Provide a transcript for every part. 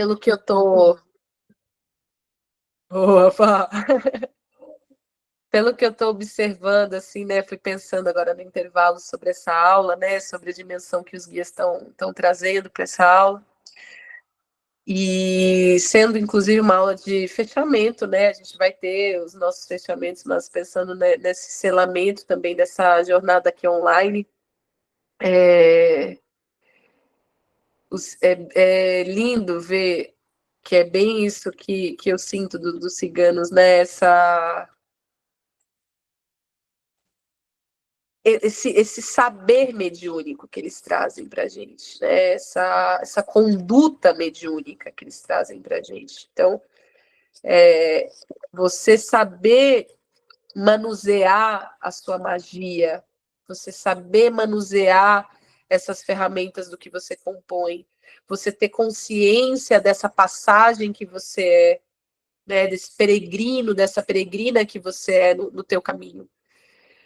Pelo que eu tô. Opa! Pelo que eu estou observando, assim, né? Fui pensando agora no intervalo sobre essa aula, né? Sobre a dimensão que os guias estão trazendo para essa aula. E sendo, inclusive, uma aula de fechamento, né? A gente vai ter os nossos fechamentos, mas pensando nesse selamento também dessa jornada aqui online. É lindo ver que é bem isso que eu sinto dos ciganos, né? Esse saber mediúnico que eles trazem para a gente, né? essa conduta mediúnica que eles trazem para a gente. Então, você saber manusear a sua magia, você saber manusear essas ferramentas do que você compõe, você ter consciência dessa passagem que você é, né? Desse peregrino, dessa peregrina que você é no teu caminho.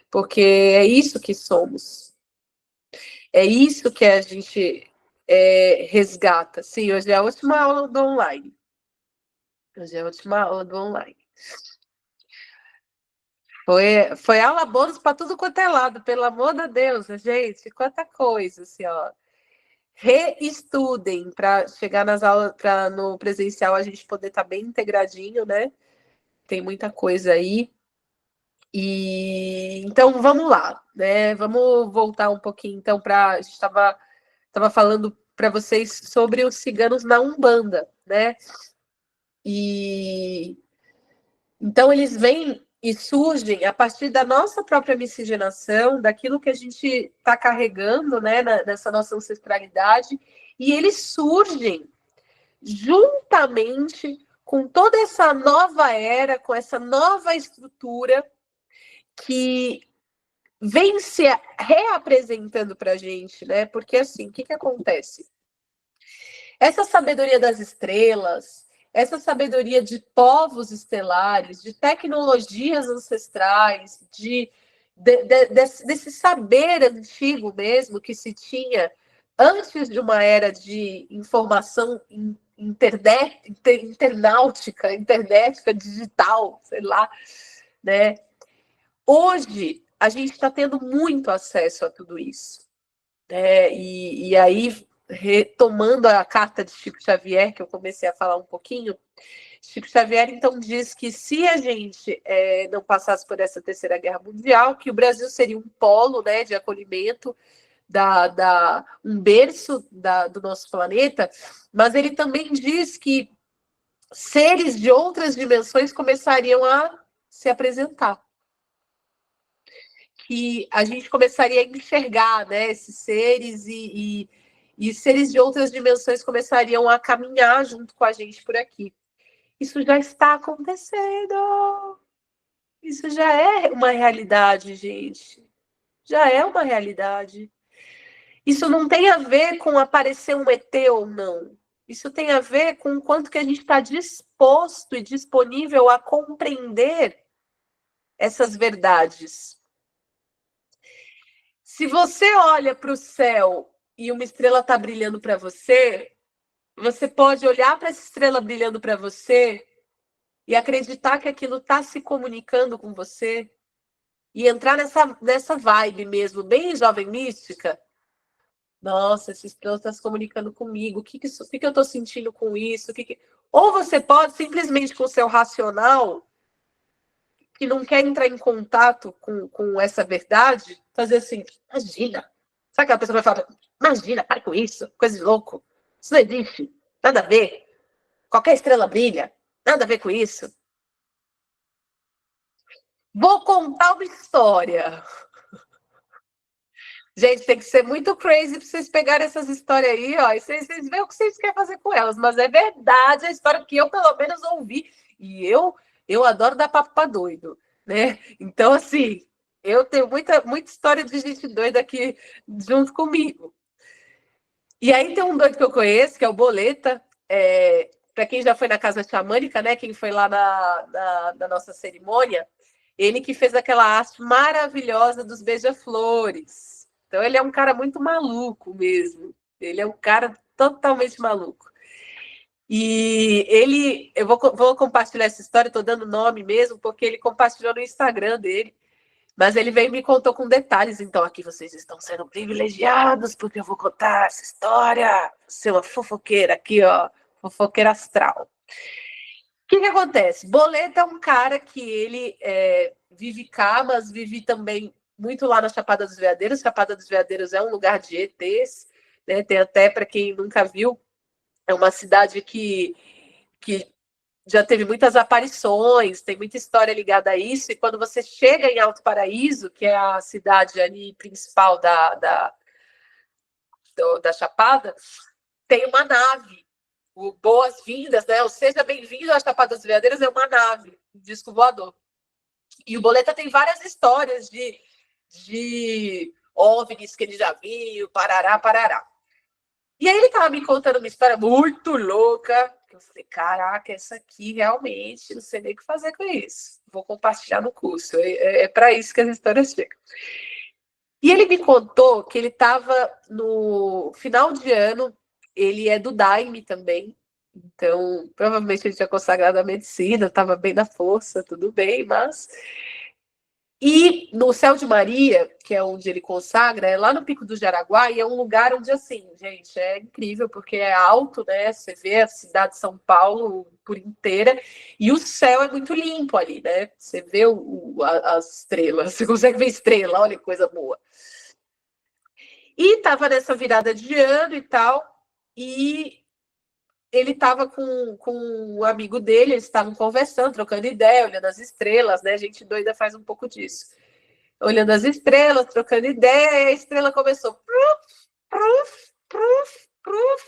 Porque é isso que somos. É isso que a gente resgata. Sim, hoje é a última aula do online. Hoje é a última aula do online. Foi aula bônus para tudo quanto é lado, pelo amor de Deus, gente, quanta coisa, assim, ó. Reestudem para chegar nas aulas, para no presencial a gente poder estar bem integradinho, né? Tem muita coisa aí. E então vamos lá, né? Vamos voltar um pouquinho então para a gente estava falando para vocês sobre os ciganos na Umbanda, né? E então eles vêm e surgem a partir da nossa própria miscigenação, daquilo que a gente está carregando, né, nessa nossa ancestralidade, e eles surgem juntamente com toda essa nova era, com essa nova estrutura que vem se reapresentando para a gente, né? Porque assim, o que acontece? Essa sabedoria das estrelas, essa sabedoria de povos estelares, de tecnologias ancestrais, desse saber antigo mesmo que se tinha antes de uma era de informação internética, digital, sei lá, né? Hoje a gente está tendo muito acesso a tudo isso, né? E aí, retomando a carta de Chico Xavier, que eu comecei a falar um pouquinho, Chico Xavier então diz que se a gente não passasse por essa terceira guerra mundial, que o Brasil seria um polo, né, de acolhimento, um berço do nosso planeta, mas ele também diz que seres de outras dimensões começariam a se apresentar, que a gente começaria a enxergar, né, esses seres e seres de outras dimensões começariam a caminhar junto com a gente por aqui. Isso já está acontecendo. Isso já é uma realidade, gente. Já é uma realidade. Isso não tem a ver com aparecer um ET ou não. Isso tem a ver com o quanto que a gente está disposto e disponível a compreender essas verdades. Se você olha para o céu e uma estrela está brilhando para você, você pode olhar para essa estrela brilhando para você e acreditar que aquilo está se comunicando com você e entrar nessa vibe mesmo, bem jovem mística. Nossa, essa estrela está se comunicando comigo. O que eu estou sentindo com isso? Ou você pode simplesmente com o seu racional, que não quer entrar em contato com essa verdade, fazer assim, imagina. Sabe aquela pessoa que vai falar, imagina, para com isso, coisa de louco. Isso não existe, nada a ver. Qualquer estrela brilha, nada a ver com isso. Vou contar uma história. Gente, tem que ser muito crazy para vocês pegarem essas histórias aí, ó, e vocês veem o que vocês querem fazer com elas. Mas é verdade a história que eu, pelo menos, ouvi. E eu adoro dar papo para doido, né? Então, assim, eu tenho muita história de gente doida aqui junto comigo. E aí tem um doido que eu conheço, que é o Boleta. Para quem já foi na casa xamânica, né? Quem foi lá na nossa cerimônia, ele que fez aquela arte maravilhosa dos beija-flores. Então ele é um cara muito maluco mesmo. Ele é um cara totalmente maluco. E eu vou compartilhar essa história, estou dando nome mesmo, porque ele compartilhou no Instagram dele. Mas ele veio e me contou com detalhes. Então, aqui vocês estão sendo privilegiados, porque eu vou contar essa história. Ser uma fofoqueira aqui, ó. Fofoqueira astral. O que acontece? Boleta é um cara que ele vive cá, mas vive também muito lá na Chapada dos Veadeiros. Chapada dos Veadeiros é um lugar de ETs, né? Tem até, para quem nunca viu, é uma cidade que já teve muitas aparições, tem muita história ligada a isso, e quando você chega em Alto Paraíso, que é a cidade ali principal da Chapada, tem uma nave, o Boas-Vindas, né? Ou seja, bem-vindo à Chapada dos Veadeiros, é uma nave, um disco voador. E o Boleta tem várias histórias de OVNIs que ele já viu, parará, parará. E aí ele estava me contando uma história muito louca. Eu falei, caraca, essa aqui realmente, não sei nem o que fazer com isso. Vou compartilhar no curso. É para isso que as histórias chegam. E ele me contou que ele estava no final de ano, ele é do Daime também. Então, provavelmente ele tinha consagrado a medicina, estava bem na força, tudo bem, mas... E no Céu de Maria, que é onde ele consagra, é lá no Pico do Jaraguá, e é um lugar onde, assim, gente, é incrível, porque é alto, né? Você vê a cidade de São Paulo por inteira, e o céu é muito limpo ali, né? Você vê as estrelas, você consegue ver estrela, olha que coisa boa. E estava nessa virada de ano e tal, e ele estava com um amigo dele, eles estavam conversando, trocando ideia, olhando as estrelas, né? Gente doida faz um pouco disso. Olhando as estrelas, trocando ideia, e a estrela começou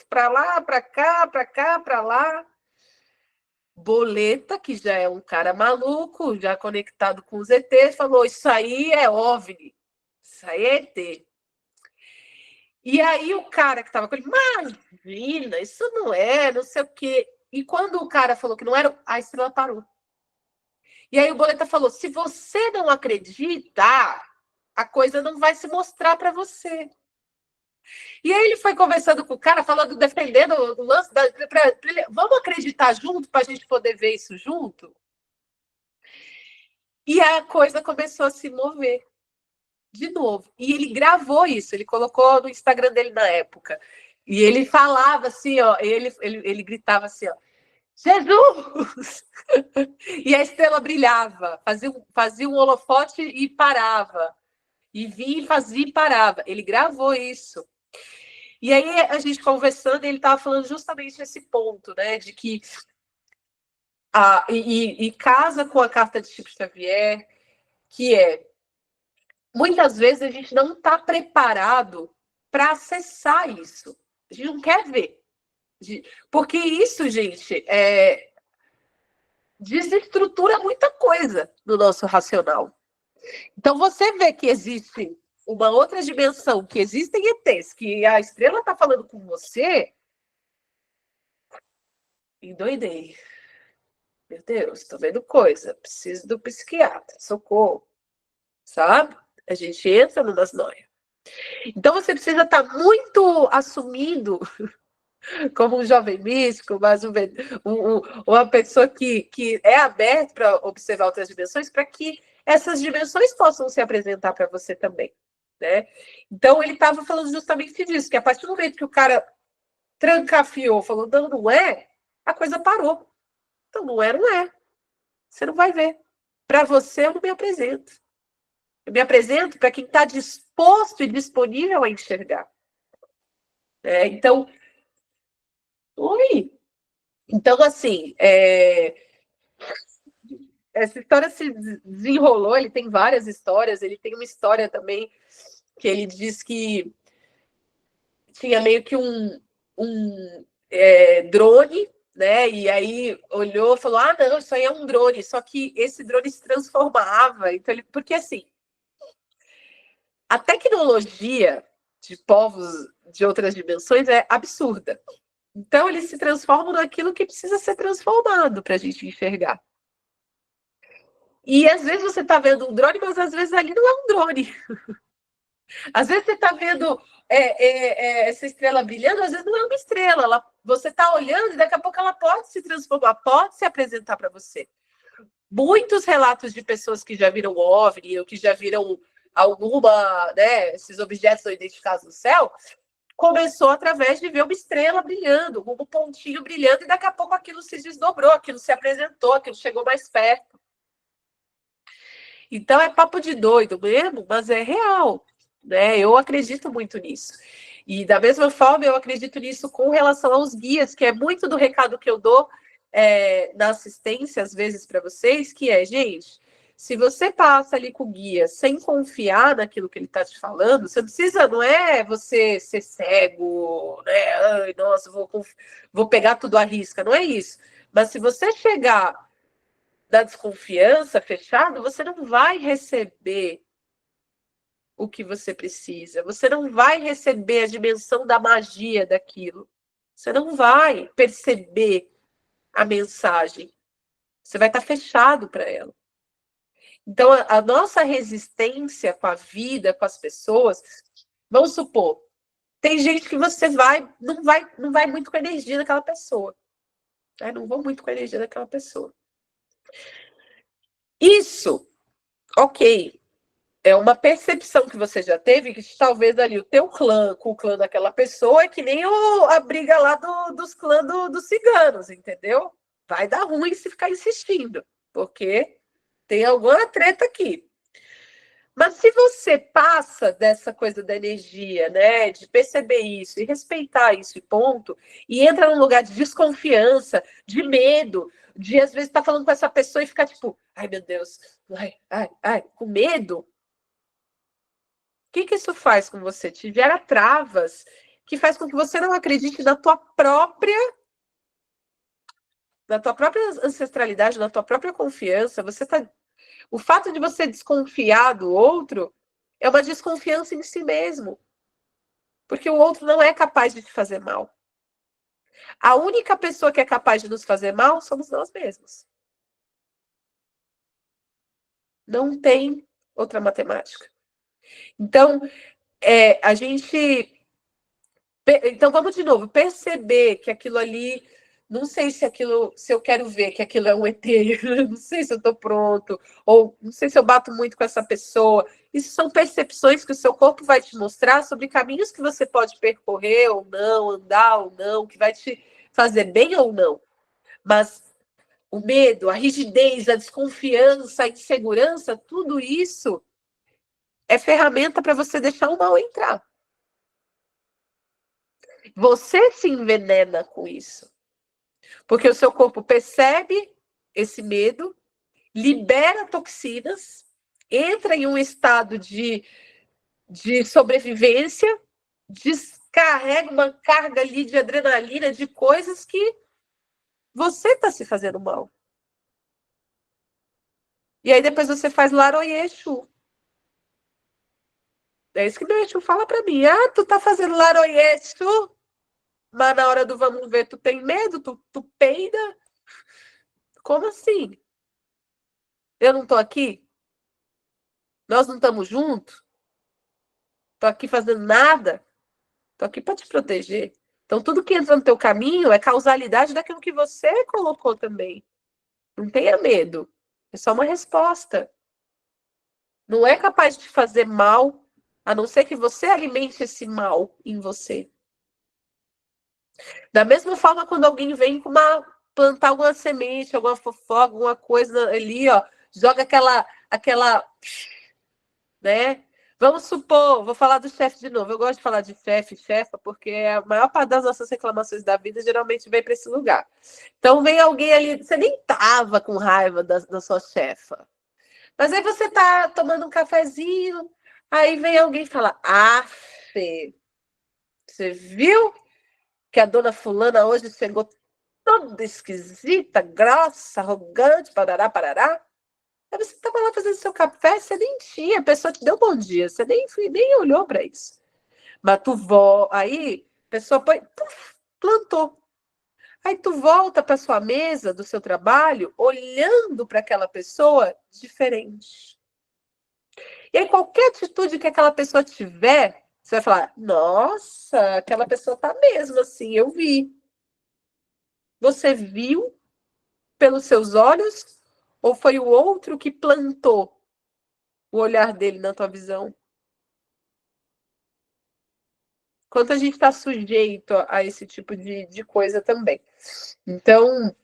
para lá, para cá, para cá, para lá. Boleta, que já é um cara maluco, já conectado com os ETs, falou: isso aí é OVNI, isso aí é ET. E aí o cara que estava com ele, imagina, isso não é, não sei o quê. E quando o cara falou que não era, a estrela parou. E aí o Boleta falou: se você não acredita, a coisa não vai se mostrar para você. E aí ele foi conversando com o cara, falando, defendendo o lance vamos acreditar junto para a gente poder ver isso junto? E a coisa começou a se mover de novo. E ele gravou isso, ele colocou no Instagram dele na época. E ele falava assim, ó, ele gritava assim, ó, Jesus! E a estrela brilhava, fazia um holofote e parava. E vinha, fazia e parava. Ele gravou isso. E aí a gente conversando, ele estava falando justamente esse ponto, né? De que e casa com a carta de Chico Xavier, que é muitas vezes a gente não está preparado para acessar isso. A gente não quer ver. Porque isso, gente, desestrutura muita coisa no nosso racional. Então, você vê que existe uma outra dimensão, que existem ETs, que a estrela está falando com você, endoidei. Meu Deus, estou vendo coisa, preciso do psiquiatra, socorro, sabe? A gente entra numas noias. Então, você precisa estar muito assumindo como um jovem místico, mas uma pessoa que é aberta para observar outras dimensões, para que essas dimensões possam se apresentar para você também, né? Então, ele estava falando justamente disso, que a partir do momento que o cara trancafiou, falou, não, não é, a coisa parou. Então, não é, não é. Você não vai ver. Para você, eu não me apresento. Eu me apresento para quem está disposto e disponível a enxergar. Então, oi. Então, assim, essa história se desenrolou, ele tem várias histórias, ele tem uma história também que ele diz que tinha meio que um drone, né? E aí olhou e falou: ah, não, isso aí é um drone, só que esse drone se transformava. Então, porque assim, a tecnologia de povos de outras dimensões é absurda. Então, eles se transformam naquilo que precisa ser transformado para a gente enxergar. E às vezes você está vendo um drone, mas às vezes ali não é um drone. Às vezes você está vendo essa estrela brilhando, às vezes não é uma estrela. Você está olhando e daqui a pouco ela pode se transformar, pode se apresentar para você. Muitos relatos de pessoas que já viram OVNI ou que já viram alguma, né, esses objetos não identificados no céu, começou através de ver uma estrela brilhando, um pontinho brilhando, e daqui a pouco aquilo se desdobrou, aquilo se apresentou, aquilo chegou mais perto. Então é papo de doido mesmo, mas é real, né? Eu acredito muito nisso. E da mesma forma, eu acredito nisso com relação aos guias, que é muito do recado que eu dou na assistência, às vezes, para vocês, que é, gente, se você passa ali com o guia sem confiar naquilo que ele está te falando, você precisa, não é você ser cego, né? Ai, nossa, vou pegar tudo à risca, não é isso. Mas se você chegar da desconfiança, fechado, você não vai receber o que você precisa. Você não vai receber a dimensão da magia daquilo. Você não vai perceber a mensagem. Você vai estar fechado para ela. Então, a nossa resistência com a vida, com as pessoas, vamos supor, tem gente que você não vai muito com a energia daquela pessoa. Né? Não vou muito com a energia daquela pessoa. Isso, ok, é uma percepção que você já teve, que talvez ali o teu clã com o clã daquela pessoa é que nem a briga lá dos clãs dos ciganos, entendeu? Vai dar ruim se ficar insistindo, porque tem alguma treta aqui. Mas se você passa dessa coisa da energia, né, de perceber isso e respeitar isso e ponto, e entra num lugar de desconfiança, de medo, de às vezes estar falando com essa pessoa e ficar tipo, ai meu Deus, ai, com medo, o que isso faz com você? Te gera travas que faz com que você não acredite na tua própria ancestralidade, na tua própria confiança. O fato de você desconfiar do outro é uma desconfiança em si mesmo, porque o outro não é capaz de te fazer mal. A única pessoa que é capaz de nos fazer mal somos nós mesmos. Não tem outra matemática. Então, a gente. Então, vamos de novo, perceber que aquilo ali. Não sei se eu quero ver que aquilo é um ET, não sei se eu estou pronto, ou não sei se eu bato muito com essa pessoa. Isso são percepções que o seu corpo vai te mostrar sobre caminhos que você pode percorrer ou não, andar ou não, que vai te fazer bem ou não. Mas o medo, a rigidez, a desconfiança, a insegurança, tudo isso é ferramenta para você deixar o mal entrar. Você se envenena com isso. Porque o seu corpo percebe esse medo, libera toxinas, entra em um estado de sobrevivência, descarrega uma carga ali de adrenalina, de coisas que você está se fazendo mal. E aí depois você faz laroyexu. É isso que meu Exu fala para mim. Ah, tu tá fazendo laroyexu, mas na hora do vamos ver, tu tem medo, tu peida. Como assim? Eu não tô aqui? Nós não estamos juntos? Tô aqui fazendo nada? Tô aqui para te proteger. Então, tudo que entra no teu caminho é causalidade daquilo que você colocou também. Não tenha medo. É só uma resposta. Não é capaz de te fazer mal, a não ser que você alimente esse mal em você. Da mesma forma, quando alguém vem com plantar alguma semente, alguma fofoca, alguma coisa ali, ó, joga aquela, né? Vamos supor, vou falar do chefe de novo. Eu gosto de falar de chefe, chefa, porque a maior parte das nossas reclamações da vida geralmente vem para esse lugar. Então vem alguém ali, você nem tava com raiva da sua chefa. Mas aí você tá tomando um cafezinho, aí vem alguém e fala: "Ah, Fê, você viu que a dona fulana hoje chegou toda esquisita, grossa, arrogante, parará, parará?" Aí você estava lá fazendo seu café, você nem tinha, a pessoa te deu bom dia, você nem olhou para isso. Mas aí a pessoa plantou. Aí tu volta para sua mesa do seu trabalho, olhando para aquela pessoa diferente. E aí, qualquer atitude que aquela pessoa tiver, você vai falar, nossa, aquela pessoa tá mesmo assim, eu vi. Você viu pelos seus olhos ou foi o outro que plantou o olhar dele na tua visão? Quanto a gente está sujeito a esse tipo de coisa também. Então,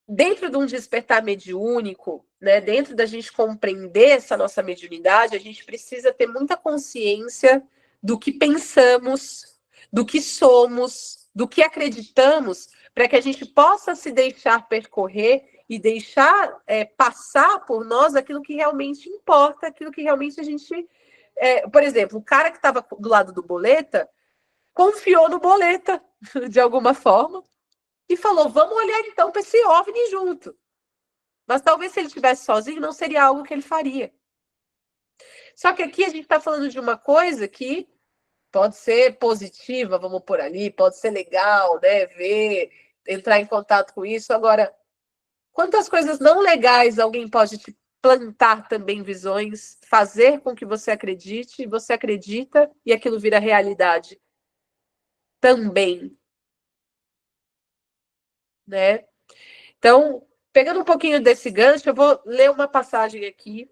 dentro de um despertar mediúnico, né, dentro da gente compreender essa nossa mediunidade, a gente precisa ter muita consciência do que pensamos, do que somos, do que acreditamos, para que a gente possa se deixar percorrer e deixar passar por nós aquilo que realmente importa, aquilo que realmente a gente... por exemplo, o cara que estava do lado do Boleta confiou no Boleta, de alguma forma, e falou, vamos olhar então para esse OVNI junto. Mas talvez se ele estivesse sozinho, não seria algo que ele faria. Só que aqui a gente está falando de uma coisa que pode ser positiva, vamos por ali, pode ser legal, né? Ver, entrar em contato com isso. Agora, quantas coisas não legais alguém pode te plantar também visões, fazer com que você acredite, você acredita e aquilo vira realidade também, né? Então, pegando um pouquinho desse gancho, eu vou ler uma passagem aqui,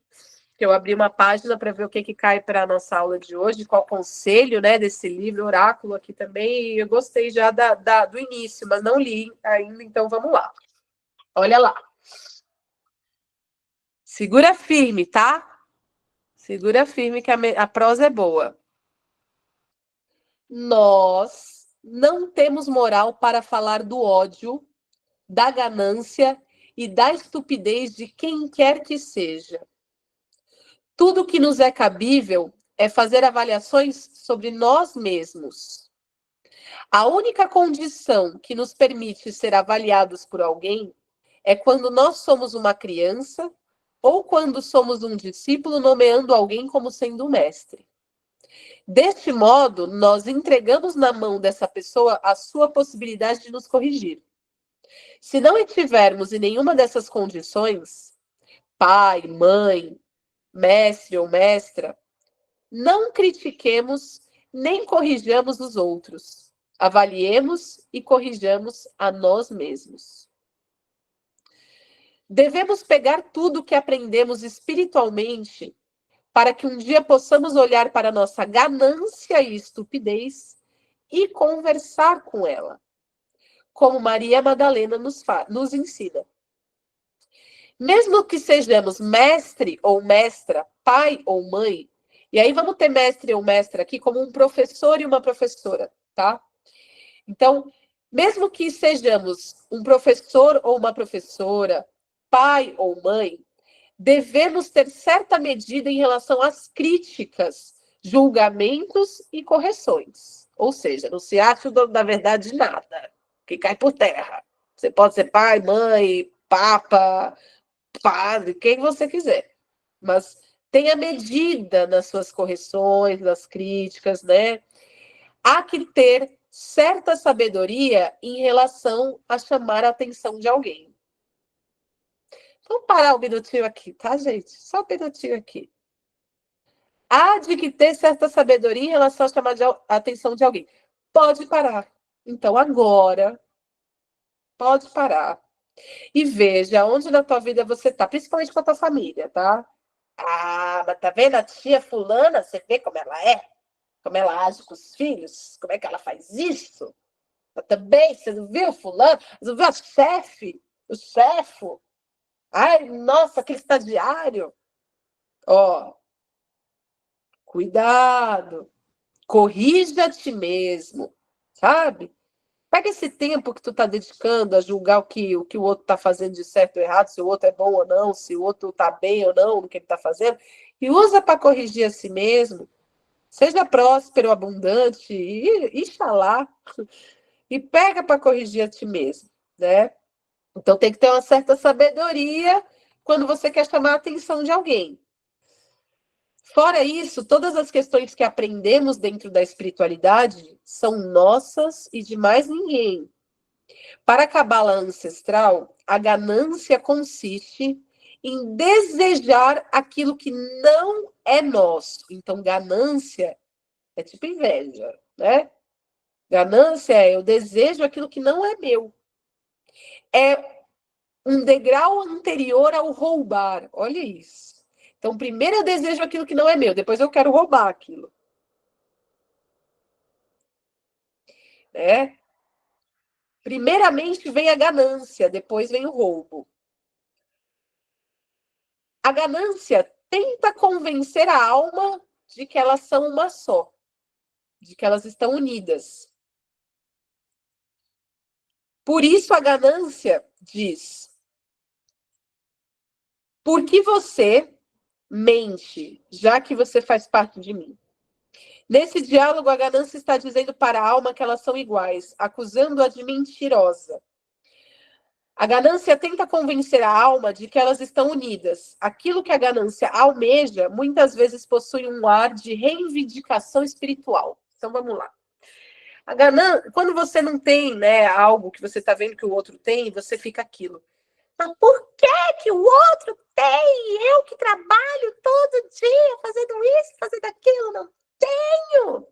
que eu abri uma página para ver o que cai para a nossa aula de hoje, qual conselho, né, desse livro, Oráculo aqui também, e eu gostei já do início, mas não li ainda, então vamos lá. Olha lá. Segura firme, tá? Segura firme que a prosa é boa. Nós não temos moral para falar do ódio, da ganância e da estupidez de quem quer que seja. Tudo que nos é cabível é fazer avaliações sobre nós mesmos. A única condição que nos permite ser avaliados por alguém é quando nós somos uma criança ou quando somos um discípulo nomeando alguém como sendo um mestre. Deste modo, nós entregamos na mão dessa pessoa a sua possibilidade de nos corrigir. Se não estivermos em nenhuma dessas condições, pai, mãe, mestre ou mestra, não critiquemos nem corrijamos os outros. Avaliemos e corrijamos a nós mesmos. Devemos pegar tudo o que aprendemos espiritualmente para que um dia possamos olhar para nossa ganância e estupidez e conversar com ela, como Maria Madalena nos ensina. Mesmo que sejamos mestre ou mestra, pai ou mãe, e aí vamos ter mestre ou mestra aqui como um professor e uma professora, tá? Então, mesmo que sejamos um professor ou uma professora, pai ou mãe, devemos ter certa medida em relação às críticas, julgamentos e correções. Ou seja, não se acha da verdade de nada, que cai por terra. Você pode ser pai, mãe, papa, padre, quem você quiser. Mas tenha medida nas suas correções, nas críticas, né? Há que ter certa sabedoria em relação a chamar a atenção de alguém. Vamos parar um minutinho aqui, tá, gente? Só um minutinho aqui. Há de que ter certa sabedoria em relação a chamar a atenção de alguém. Pode parar. Então, agora, pode parar. E veja onde na tua vida você tá, principalmente com a tua família, tá? Ah, mas tá vendo a tia fulana? Você vê como ela é? Como ela age com os filhos? Como é que ela faz isso? Mas também, você não viu fulano? Você não viu a chefe? O chefo? Ai, nossa, aquele estagiário. Ó, cuidado. Corrija a ti mesmo, sabe? Pega esse tempo que tu tá dedicando a julgar o que o outro tá fazendo de certo ou errado, se o outro é bom ou não, se o outro tá bem ou não no que ele tá fazendo, e usa para corrigir a si mesmo. Seja próspero, abundante, e Ixalá, e pega para corrigir a ti mesmo, né? Então tem que ter uma certa sabedoria quando você quer chamar a atenção de alguém. Fora isso, todas as questões que aprendemos dentro da espiritualidade são nossas e de mais ninguém. Para a cabala ancestral, a ganância consiste em desejar aquilo que não é nosso. Então, ganância é tipo inveja, né? Ganância é eu desejo aquilo que não é meu. É um degrau anterior ao roubar. Olha isso. Então, primeiro eu desejo aquilo que não é meu, depois eu quero roubar aquilo. Né? Primeiramente vem a ganância, depois vem o roubo. A ganância tenta convencer a alma de que elas são uma só, de que elas estão unidas. Por isso a ganância diz: por que você mente, já que você faz parte de mim? Nesse diálogo, a ganância está dizendo para a alma que elas são iguais, acusando-a de mentirosa. A ganância tenta convencer a alma de que elas estão unidas. Aquilo que a ganância almeja, muitas vezes possui um ar de reivindicação espiritual. Então, vamos lá. A ganância, quando você não tem, né, algo que você está vendo que o outro tem, você fica aquilo. Mas por que o outro tem? Eu que trabalho todo dia fazendo isso, fazendo aquilo, não tenho.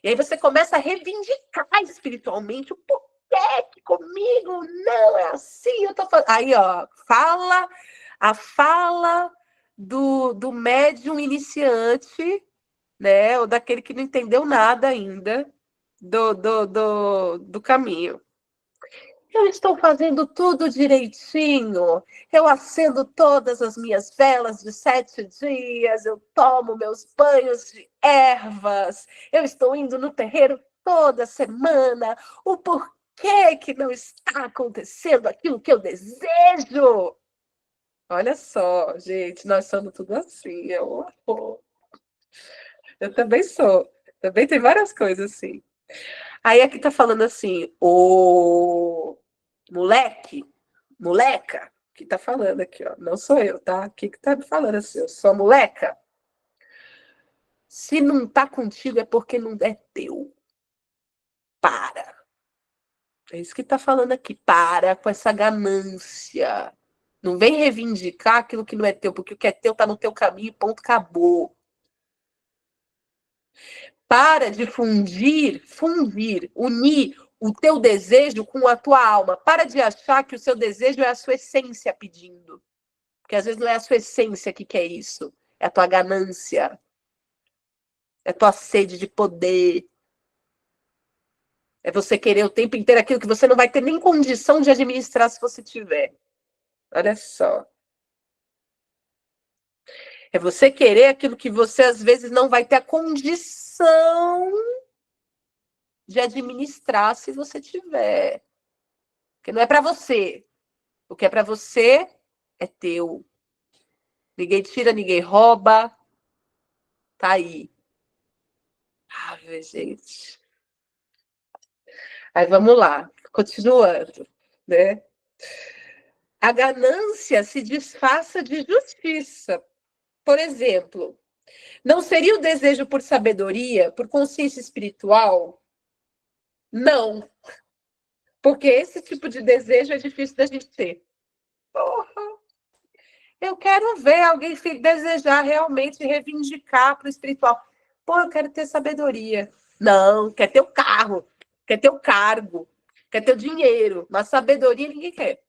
E aí você começa a reivindicar espiritualmente o porquê que comigo não é assim. Eu tô fazendo. Aí, ó, a fala do médium iniciante, né? Ou daquele que não entendeu nada ainda do caminho. Eu estou fazendo tudo direitinho. Eu acendo todas as minhas velas de 7 dias. Eu tomo meus banhos de ervas. Eu estou indo no terreiro toda semana. O porquê que não está acontecendo aquilo que eu desejo? Olha só, gente, nós somos tudo assim. Eu também sou. Também tem várias coisas assim. Aí aqui tá falando assim, o moleque, moleca, que tá falando aqui, ó. Não sou eu, tá? Aqui que tá me falando assim, eu sou a moleca. Se não tá contigo é porque não é teu. Para. É isso que tá falando aqui. Para com essa ganância. Não vem reivindicar aquilo que não é teu, porque o que é teu tá no teu caminho, ponto, acabou. Para de fundir, unir o teu desejo com a tua alma. Para de achar que o seu desejo é a sua essência pedindo. Porque às vezes não é a sua essência que quer isso. É a tua ganância. É a tua sede de poder. É você querer o tempo inteiro aquilo que você não vai ter nem condição de administrar se você tiver. Olha só. É você querer aquilo que você às vezes não vai ter a condição de administrar se você tiver. Porque não é para você. O que é para você é teu. Ninguém tira, ninguém rouba. Tá aí. Ai, gente. Aí vamos lá. Continuando, né? A ganância se disfarça de justiça. Por exemplo, não seria o desejo por sabedoria, por consciência espiritual? Não. Porque esse tipo de desejo é difícil da gente ter. Porra. Eu quero ver alguém desejar realmente reivindicar para o espiritual. Pô, eu quero ter sabedoria. Não, quer ter o carro, quer ter o cargo, quer ter o dinheiro. Mas sabedoria ninguém quer.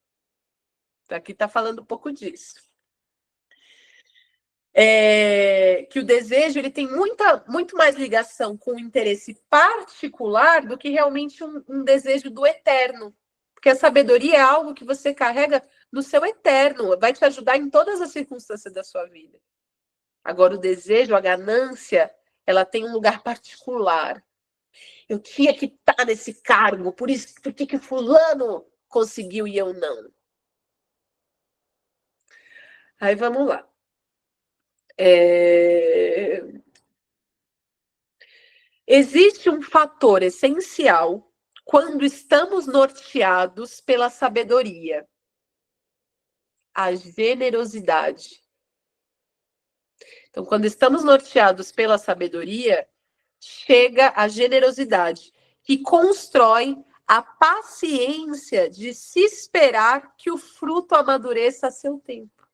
Aqui está falando um pouco disso. Que o desejo ele tem muito mais ligação com o interesse particular do que realmente um desejo do eterno. Porque a sabedoria é algo que você carrega no seu eterno, vai te ajudar em todas as circunstâncias da sua vida. Agora, o desejo, a ganância, ela tem um lugar particular. Eu tinha que estar nesse cargo, por isso que fulano conseguiu e eu não. Aí vamos lá. Existe um fator essencial quando estamos norteados pela sabedoria, a generosidade. Então, quando estamos norteados pela sabedoria, chega a generosidade, que constrói a paciência de se esperar que o fruto amadureça a seu tempo.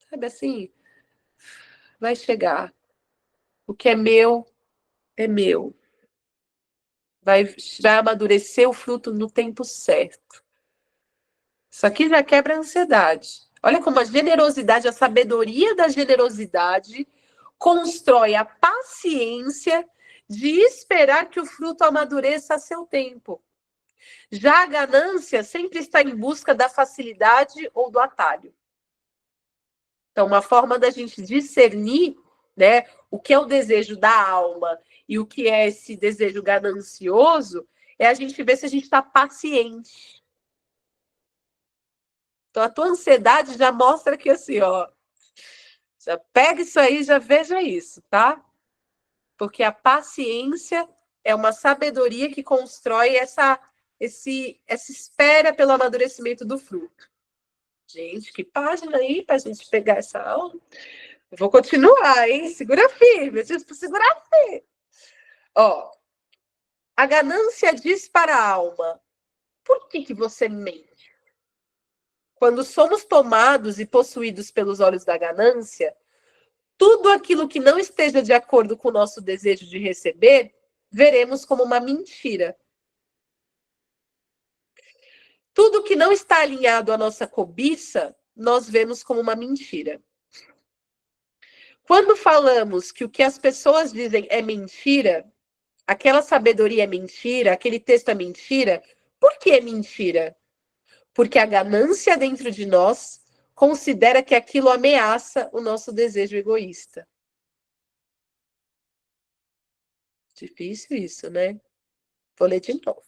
sabe assim? Vai chegar. O que é meu, é meu. Vai amadurecer o fruto no tempo certo. Isso aqui já quebra a ansiedade. Olha como a generosidade, a sabedoria da generosidade constrói a paciência de esperar que o fruto amadureça a seu tempo. Já a ganância sempre está em busca da facilidade ou do atalho. Então, uma forma da gente discernir, né, o que é o desejo da alma e o que é esse desejo ganancioso é a gente ver se a gente está paciente. Então, a tua ansiedade já mostra que assim, ó, já pega isso aí, já veja isso, tá? Porque a paciência é uma sabedoria que constrói essa espera pelo amadurecimento do fruto. Gente, que página aí para a gente pegar essa aula. Eu vou continuar, hein? Segura firme, eu disse para segurar firme. Ó, a ganância diz para a alma: por que você mente? Quando somos tomados e possuídos pelos olhos da ganância, tudo aquilo que não esteja de acordo com o nosso desejo de receber, veremos como uma mentira. Tudo que não está alinhado à nossa cobiça, nós vemos como uma mentira. Quando falamos que o que as pessoas dizem é mentira, aquela sabedoria é mentira, aquele texto é mentira, por que é mentira? Porque a ganância dentro de nós considera que aquilo ameaça o nosso desejo egoísta. Difícil isso, né? Vou ler de novo.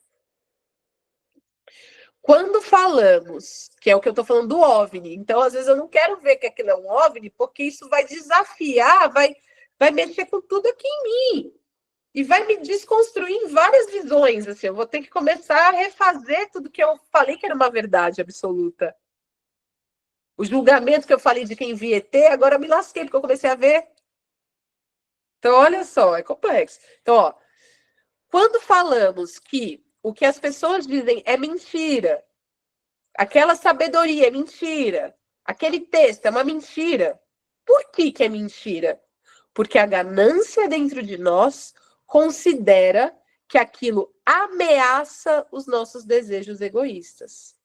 Quando falamos, que é o que eu estou falando do OVNI, então às vezes eu não quero ver que aquilo é um OVNI, porque isso vai desafiar, vai mexer com tudo aqui em mim. E vai me desconstruir em várias visões. Assim, eu vou ter que começar a refazer tudo que eu falei que era uma verdade absoluta. O julgamento que eu falei de quem via ET, agora eu me lasquei, porque eu comecei a ver. Então, olha só, é complexo. Então, ó, quando falamos que o que as pessoas dizem é mentira, aquela sabedoria é mentira, aquele texto é uma mentira, por que é mentira? Porque a ganância dentro de nós considera que aquilo ameaça os nossos desejos egoístas.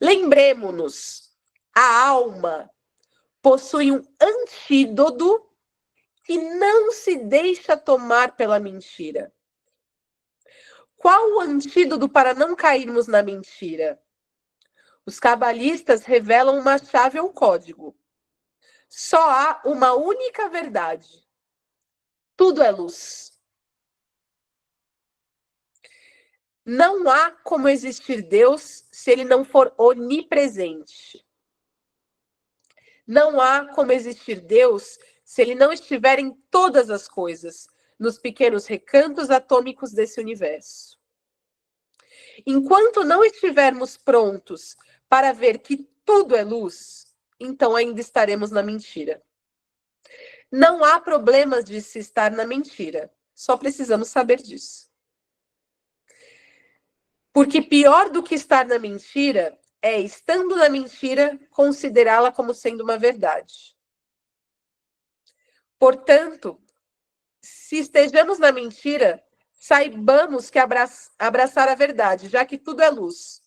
Lembremos-nos, a alma possui um antídoto que não se deixa tomar pela mentira. Qual o antídoto para não cairmos na mentira? Os cabalistas revelam uma chave ou código. Só há uma única verdade. Tudo é luz. Não há como existir Deus se ele não for onipresente. Não há como existir Deus se ele não estiver em todas as coisas, nos pequenos recantos atômicos desse universo. Enquanto não estivermos prontos para ver que tudo é luz, então ainda estaremos na mentira. Não há problemas de se estar na mentira, só precisamos saber disso. Porque pior do que estar na mentira é, estando na mentira, considerá-la como sendo uma verdade. Portanto, se estejamos na mentira, saibamos que abraçar a verdade, já que tudo é luz.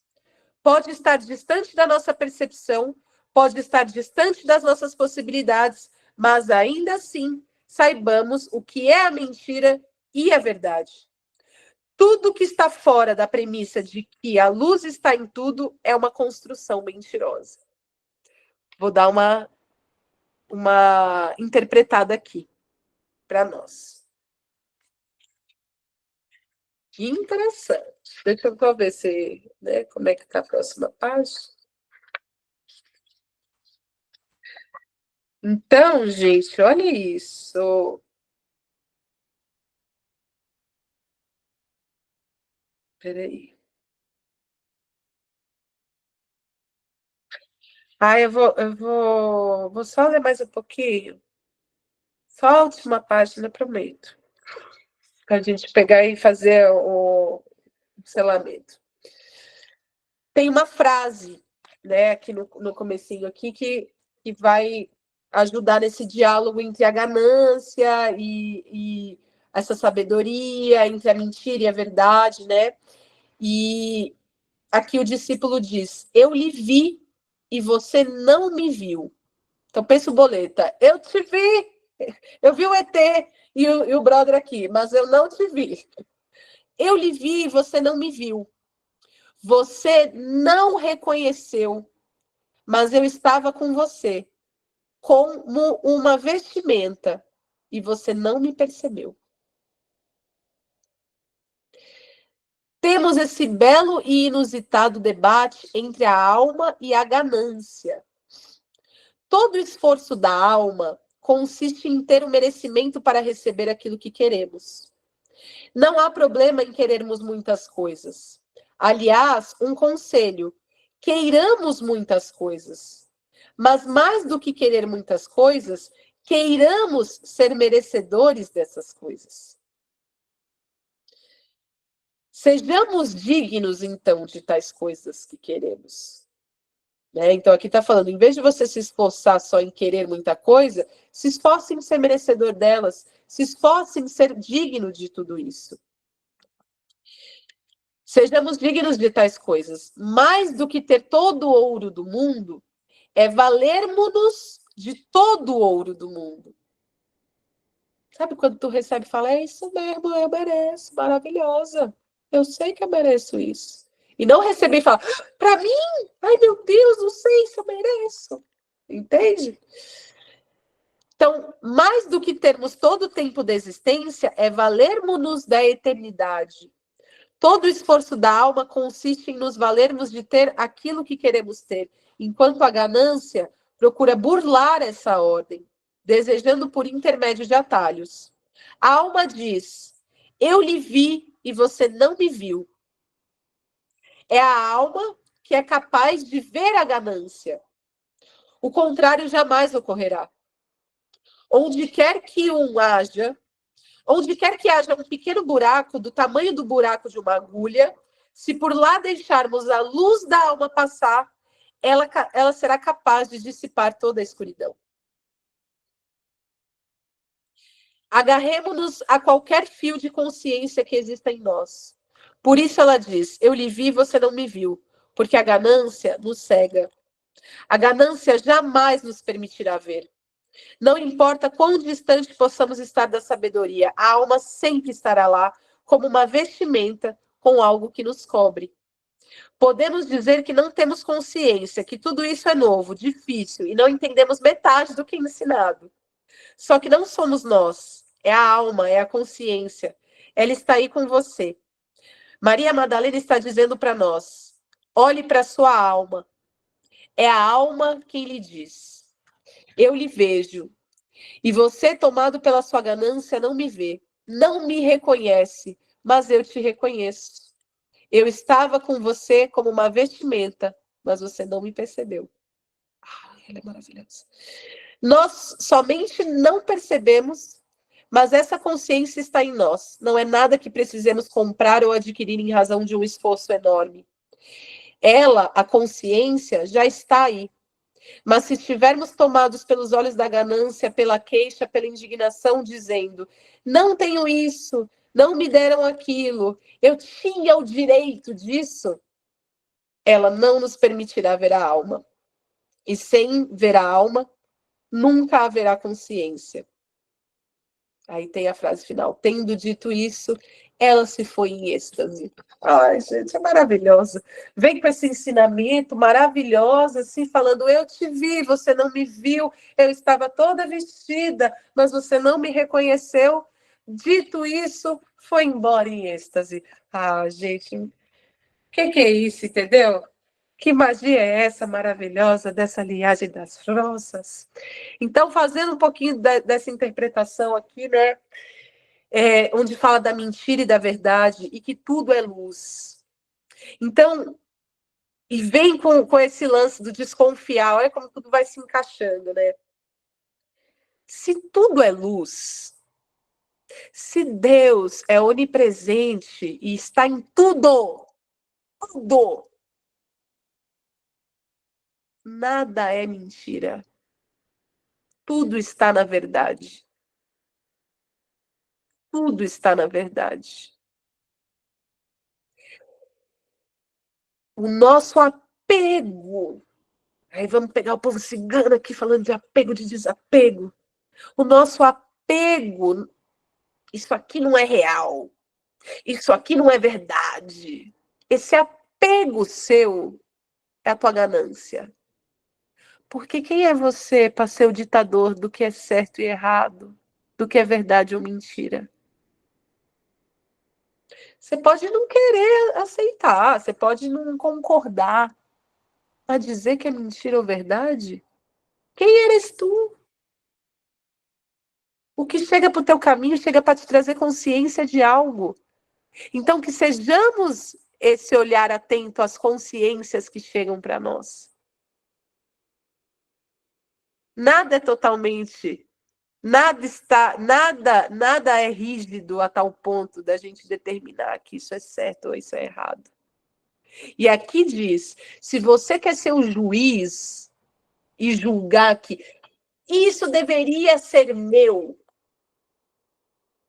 Pode estar distante da nossa percepção, pode estar distante das nossas possibilidades, mas ainda assim, saibamos o que é a mentira e a verdade. Tudo que está fora da premissa de que a luz está em tudo é uma construção mentirosa. Vou dar uma interpretada aqui para nós. Que interessante. Deixa eu ver se, né, como é que está a próxima página. Então, gente, olha isso. Peraí. Ah, vou só ler mais um pouquinho. Só a última página, prometo. Para a gente pegar e fazer o selamento. Tem uma frase, né, aqui no comecinho aqui, que que vai ajudar nesse diálogo entre a ganância e essa sabedoria, entre a mentira e a verdade, né? E aqui o discípulo diz: eu lhe vi e você não me viu. Então pensa o boleta: eu te vi, eu vi o ET e o brother aqui, mas eu não te vi. Eu lhe vi e você não me viu. Você não reconheceu, mas eu estava com você, como uma vestimenta, e você não me percebeu. Temos esse belo e inusitado debate entre a alma e a ganância. Todo o esforço da alma consiste em ter o merecimento para receber aquilo que queremos. Não há problema em querermos muitas coisas. Aliás, um conselho: queiramos muitas coisas. Mas mais do que querer muitas coisas, queiramos ser merecedores dessas coisas. Sejamos dignos, então, de tais coisas que queremos. Né? Então, aqui está falando, em vez de você se esforçar só em querer muita coisa, se esforce em ser merecedor delas, se esforce em ser digno de tudo isso. Sejamos dignos de tais coisas. Mais do que ter todo o ouro do mundo, é valermos-nos de todo o ouro do mundo. Sabe quando tu recebe e fala, é isso mesmo, eu mereço, maravilhosa. Eu sei que eu mereço isso. E não receber e falar, para mim, ai meu Deus, não sei se eu mereço. Entende? Então, mais do que termos todo o tempo da existência, é valermos-nos da eternidade. Todo o esforço da alma consiste em nos valermos de ter aquilo que queremos ter, enquanto a ganância procura burlar essa ordem, desejando por intermédio de atalhos. A alma diz, eu lhe vi e você não me viu. É a alma que é capaz de ver a ganância. O contrário jamais ocorrerá. Onde quer que haja um pequeno buraco do tamanho do buraco de uma agulha, se por lá deixarmos a luz da alma passar, ela será capaz de dissipar toda a escuridão. Agarremo-nos a qualquer fio de consciência que exista em nós. Por isso ela diz, eu lhe vi, você não me viu, porque a ganância nos cega. A ganância jamais nos permitirá ver. Não importa quão distante possamos estar da sabedoria, a alma sempre estará lá, como uma vestimenta com algo que nos cobre. Podemos dizer que não temos consciência, que tudo isso é novo, difícil, e não entendemos metade do que é ensinado. Só que não somos nós, é a alma, é a consciência. Ela está aí com você. Maria Madalena está dizendo para nós, olhe para a sua alma. É a alma quem lhe diz, eu lhe vejo. E você, tomado pela sua ganância, não me vê, não me reconhece, mas eu te reconheço. Eu estava com você como uma vestimenta, mas você não me percebeu. Ela é maravilhosa. Nós somente não percebemos, mas essa consciência está em nós. Não é nada que precisemos comprar ou adquirir em razão de um esforço enorme. Ela, a consciência, já está aí. Mas se estivermos tomados pelos olhos da ganância, pela queixa, pela indignação, dizendo, não tenho isso, não me deram aquilo, eu tinha o direito disso, ela não nos permitirá ver a alma. E sem ver a alma, nunca haverá consciência. Aí tem a frase final. Tendo dito isso, ela se foi em êxtase. Ai, gente, é maravilhosa. Vem com esse ensinamento maravilhoso, assim, falando, eu te vi, você não me viu, eu estava toda vestida, mas você não me reconheceu. Dito isso, foi embora em êxtase. Ah, gente, o que é isso, entendeu? Que magia é essa maravilhosa dessa linhagem das rosas? Então, fazendo um pouquinho dessa interpretação aqui, né? Onde fala da mentira e da verdade, e que tudo é luz. Então, e vem com esse lance do desconfiar, olha como tudo vai se encaixando, né? Se tudo é luz, se Deus é onipresente e está em tudo, tudo, nada é mentira. Tudo está na verdade. Tudo está na verdade. O nosso apego. Aí vamos pegar o povo cigano aqui falando de apego, de desapego. O nosso apego, isso aqui não é real. Isso aqui não é verdade. Esse apego seu é a tua ganância. Porque quem é você para ser o ditador do que é certo e errado, do que é verdade ou mentira? Você pode não querer aceitar, você pode não concordar, mas dizer que é mentira ou verdade? Quem eres tu? O que chega para o teu caminho chega para te trazer consciência de algo. Então, que sejamos esse olhar atento às consciências que chegam para nós. Nada é totalmente, nada é rígido a tal ponto da gente determinar que isso é certo ou isso é errado. E aqui diz, se você quer ser o juiz e julgar que isso deveria ser meu,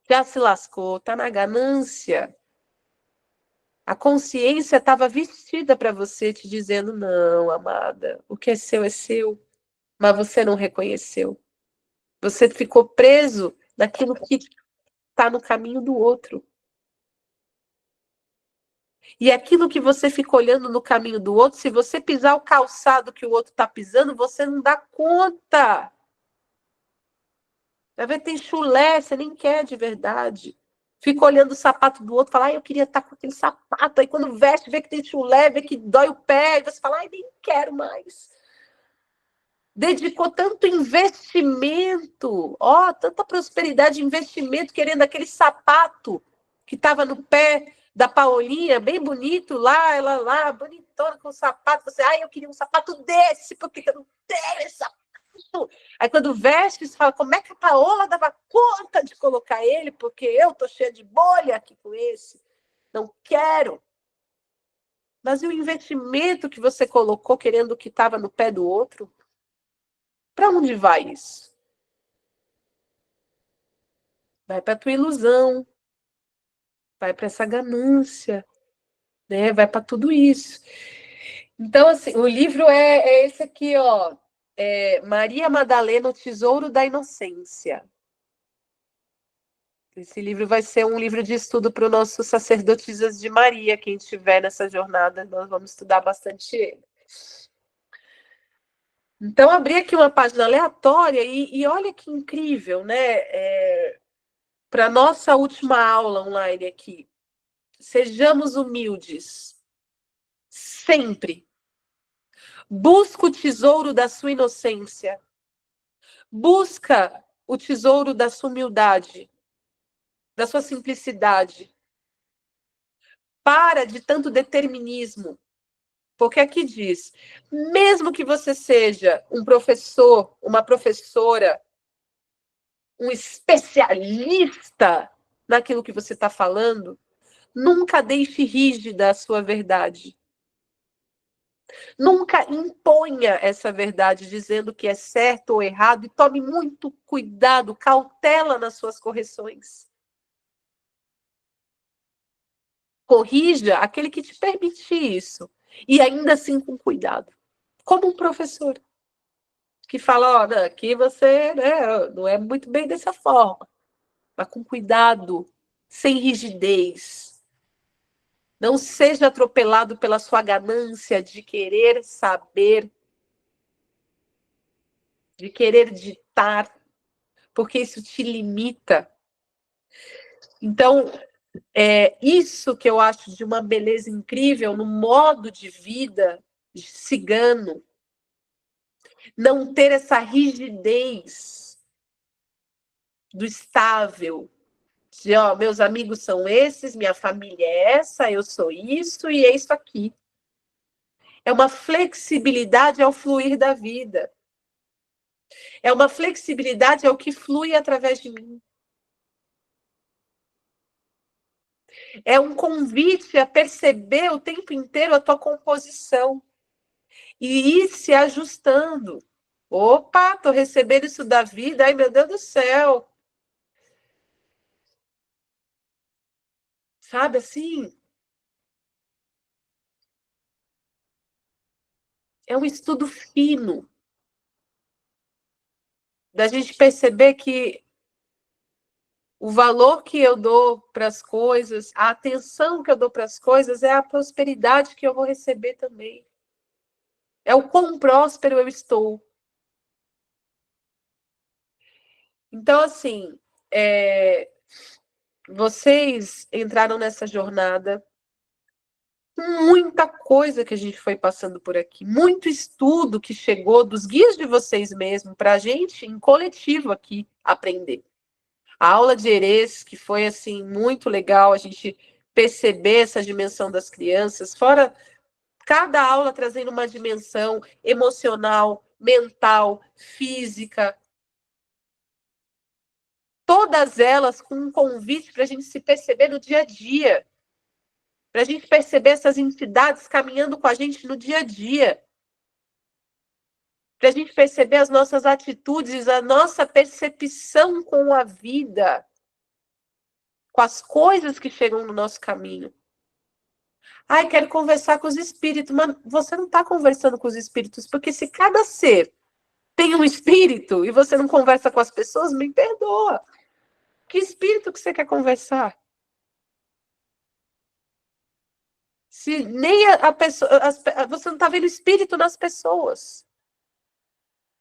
já se lascou, tá na ganância. A consciência estava vestida para você, te dizendo, não, amada, o que é seu, mas você não reconheceu. Você ficou preso naquilo que está no caminho do outro. E aquilo que você fica olhando no caminho do outro, se você pisar o calçado que o outro está pisando, você não dá conta. Vai ver, tem chulé, você nem quer de verdade. Fica olhando o sapato do outro, fala, eu queria estar com aquele sapato. Aí quando veste, vê que tem chulé, vê que dói o pé, e você fala, nem quero mais. Dedicou tanto investimento, tanta prosperidade, investimento, querendo aquele sapato que estava no pé da Paolinha, bem bonito lá, ela lá, bonitona com o sapato. Você, eu queria um sapato desse, porque eu não tenho esse sapato. Aí quando veste, você fala, como é que a Paola dava conta de colocar ele? Porque eu tô cheia de bolha aqui com esse. Não quero. Mas e o investimento que você colocou querendo o que estava no pé do outro? Para onde vai isso? Vai para a tua ilusão, vai para essa ganância, né? Vai para tudo isso. Então, assim, o livro é esse aqui, ó. Maria Madalena, o Tesouro da Inocência. Esse livro vai ser um livro de estudo para os nossos sacerdotisas de Maria. Quem estiver nessa jornada, nós vamos estudar bastante ele. Então, abri aqui uma página aleatória e olha que incrível, né? Para a nossa última aula online aqui. Sejamos humildes. Sempre. Busca o tesouro da sua inocência. Busca o tesouro da sua humildade, da sua simplicidade. Para de tanto determinismo. Porque aqui diz, mesmo que você seja um professor, uma professora, um especialista naquilo que você está falando, nunca deixe rígida a sua verdade. Nunca imponha essa verdade dizendo que é certo ou errado e tome muito cuidado, cautela nas suas correções. Corrija aquele que te permite isso e ainda assim com cuidado. Como um professor que fala, aqui você, né, não é muito bem dessa forma, mas com cuidado, sem rigidez. Não seja atropelado pela sua ganância de querer saber, de querer ditar, porque isso te limita. Então, é isso que eu acho de uma beleza incrível no modo de vida cigano. Não ter essa rigidez do estável. De, meus amigos são esses, minha família é essa, eu sou isso e é isso aqui. É uma flexibilidade ao fluir da vida. É uma flexibilidade ao que flui através de mim. É um convite a perceber o tempo inteiro a tua composição e ir se ajustando. Opa, tô recebendo isso da vida. Ai, meu Deus do céu. Sabe assim? É um estudo fino da gente perceber que o valor que eu dou para as coisas, a atenção que eu dou para as coisas é a prosperidade que eu vou receber também. É o quão próspero eu estou. Então, assim, vocês entraram nessa jornada, muita coisa que a gente foi passando por aqui, muito estudo que chegou dos guias de vocês mesmo, para a gente, em coletivo aqui, aprender. A aula de Erês, que foi, assim, muito legal, a gente perceber essa dimensão das crianças, fora cada aula trazendo uma dimensão emocional, mental, física, todas elas com um convite para a gente se perceber no dia a dia, para a gente perceber essas entidades caminhando com a gente no dia a dia, para a gente perceber as nossas atitudes, a nossa percepção com a vida, com as coisas que chegam no nosso caminho. Ai, quero conversar com os espíritos, mas você não está conversando com os espíritos, porque se cada ser tem um espírito e você não conversa com as pessoas, me perdoa. Que espírito que você quer conversar? Se nem a pessoa, você não está vendo espírito nas pessoas.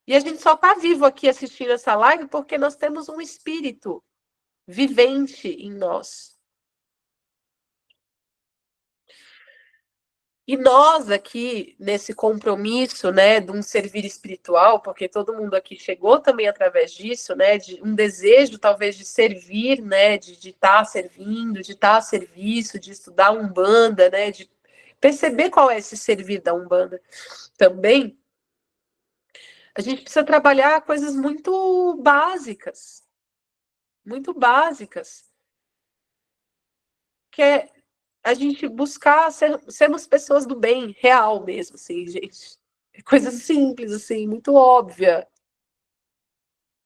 E a gente só está vivo aqui assistindo essa live porque nós temos um espírito vivente em nós. E nós aqui, nesse compromisso, né, de um servir espiritual, porque todo mundo aqui chegou também através disso, né, de um desejo talvez de servir, né, de estar servindo, de estar a serviço, de estudar Umbanda, né, de perceber qual é esse servir da Umbanda também, a gente precisa trabalhar coisas muito básicas, que é a gente buscar sermos pessoas do bem, real mesmo, assim, gente. Coisa simples, assim, muito óbvia,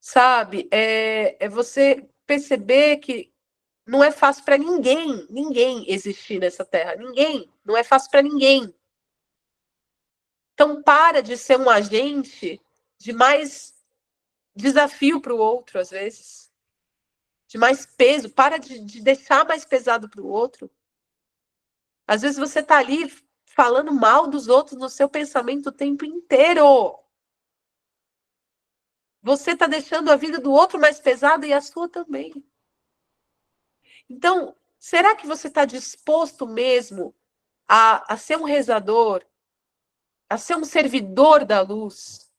sabe? É você perceber que não é fácil para ninguém existir nessa terra, ninguém, não é fácil para ninguém. Então, para de ser um agente de mais desafio para o outro, às vezes, de mais peso, para de deixar mais pesado para o outro. Às vezes você está ali falando mal dos outros no seu pensamento o tempo inteiro. Você está deixando a vida do outro mais pesada e a sua também. Então, será que você está disposto mesmo a ser um rezador, a ser um servidor da luz?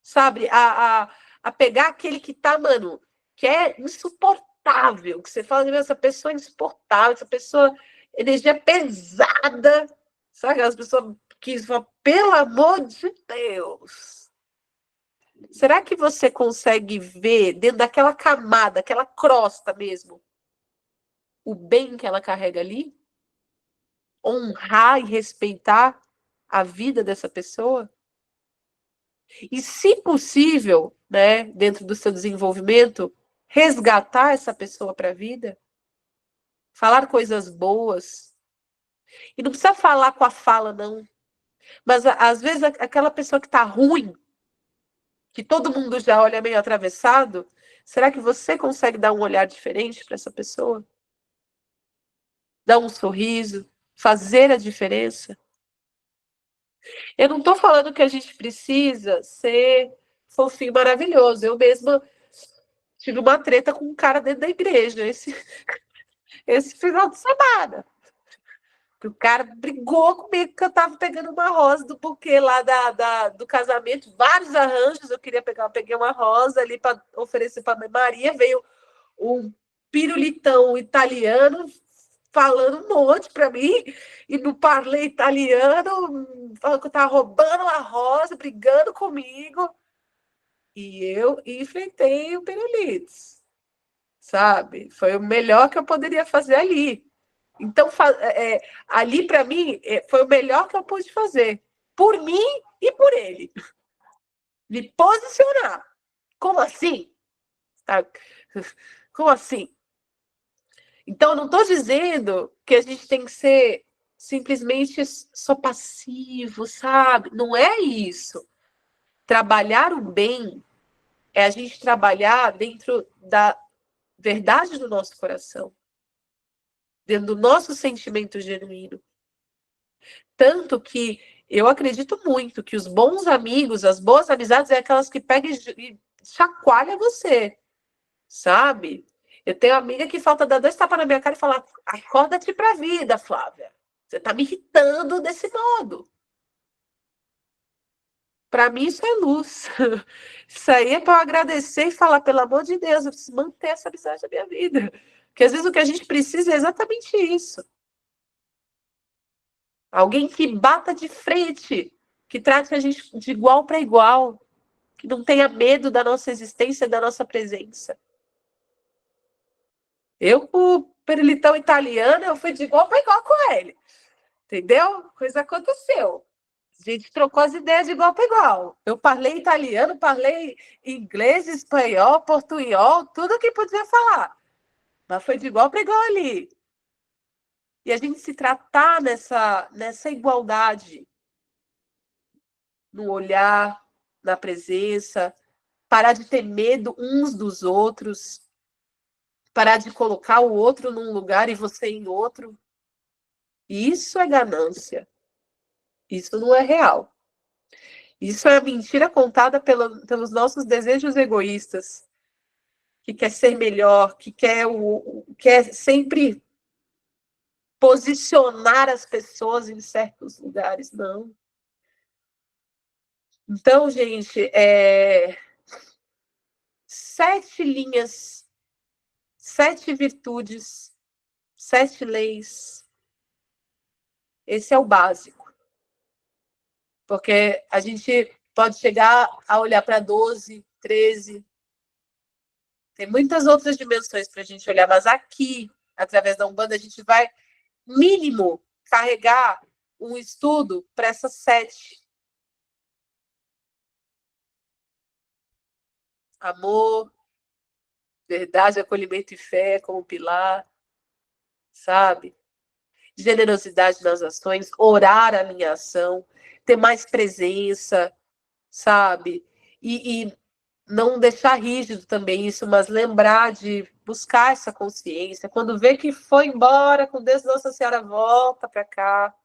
Sabe? A pegar aquele que tá, mano, que é insuportável, que você fala, essa pessoa é insuportável, essa pessoa, energia pesada, sabe? Aquelas pessoas que falam, pelo amor de Deus. Será que você consegue ver dentro daquela camada, aquela crosta mesmo, o bem que ela carrega ali? Honrar e respeitar a vida dessa pessoa? E, se possível, né, dentro do seu desenvolvimento, resgatar essa pessoa para a vida? Falar coisas boas. E não precisa falar com a fala, não. Mas, às vezes, aquela pessoa que está ruim, que todo mundo já olha meio atravessado, será que você consegue dar um olhar diferente para essa pessoa? Dar um sorriso? Fazer a diferença? Eu não estou falando que a gente precisa ser fofinho, maravilhoso. Eu mesma tive uma treta com um cara dentro da igreja esse final de semana. O cara brigou comigo que eu tava pegando uma rosa do buquê lá do casamento, vários arranjos, eu queria pegar, eu peguei uma rosa ali para oferecer para a Maria, veio um pirulitão italiano falando um monte para mim, e no parley italiano, falando que eu tava roubando a rosa, brigando comigo, e eu enfrentei o pirulito, sabe? Foi o melhor que eu poderia fazer ali. Então, ali para mim, foi o melhor que eu pude fazer. Por mim e por ele. me posicionar. Como assim? Tá? Como assim? Então, eu não estou dizendo que a gente tem que ser simplesmente só passivo, sabe? Não é isso. Trabalhar o bem é a gente trabalhar dentro da verdade do nosso coração, dentro do nosso sentimento genuíno. Tanto que eu acredito muito que os bons amigos, as boas amizades, é aquelas que pegam e chacoalham você, sabe? Eu tenho amiga que falta dar 2 tapas na minha cara e falar: acorda-te pra vida, Flávia. Você tá me irritando desse modo. Para mim, isso é luz. Isso aí é para eu agradecer e falar, pelo amor de Deus, eu preciso manter essa amizade na minha vida. Porque às vezes o que a gente precisa é exatamente isso. Alguém que bata de frente, que trate a gente de igual para igual, que não tenha medo da nossa existência, da nossa presença. Eu, com o Perlitão italiano, eu fui de igual para igual com ele. Entendeu? Coisa aconteceu. A gente trocou as ideias de igual para igual. Eu falei italiano, falei inglês, espanhol, portunhol, tudo que podia falar. Mas foi de igual para igual ali. E a gente se tratar nessa igualdade, no olhar, na presença, parar de ter medo uns dos outros, parar de colocar o outro num lugar e você em outro. Isso é ganância. Isso não é real. Isso é mentira contada pelos nossos desejos egoístas, que quer ser melhor, que quer sempre posicionar as pessoas em certos lugares. Não. Então, gente, 7 linhas, 7 virtudes, 7 leis. Esse é o básico. Porque a gente pode chegar a olhar para 12, 13. Tem muitas outras dimensões para a gente olhar, mas aqui, através da Umbanda, a gente vai, mínimo, carregar um estudo para essas 7. Amor, verdade, acolhimento e fé como pilar, sabe? Generosidade nas ações, orar a minha ação, ter mais presença, sabe? E não deixar rígido também isso, mas lembrar de buscar essa consciência. Quando vê que foi embora, com Deus Nossa Senhora, volta para cá,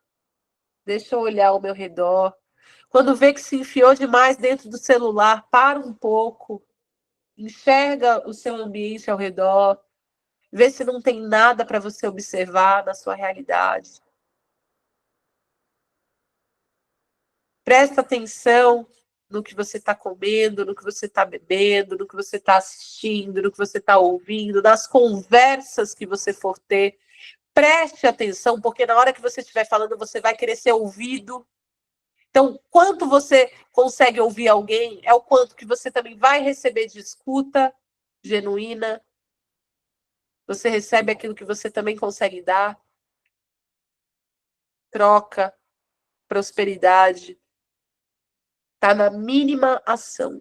deixa eu olhar ao meu redor. Quando vê que se enfiou demais dentro do celular, para um pouco, enxerga o seu ambiente ao redor, vê se não tem nada para você observar na sua realidade. Presta atenção no que você está comendo, no que você está bebendo, no que você está assistindo, no que você está ouvindo, nas conversas que você for ter. Preste atenção, porque na hora que você estiver falando, você vai querer ser ouvido. Então, quanto você consegue ouvir alguém, é o quanto que você também vai receber de escuta genuína. Você recebe aquilo que você também consegue dar. Troca, prosperidade. Está na mínima ação.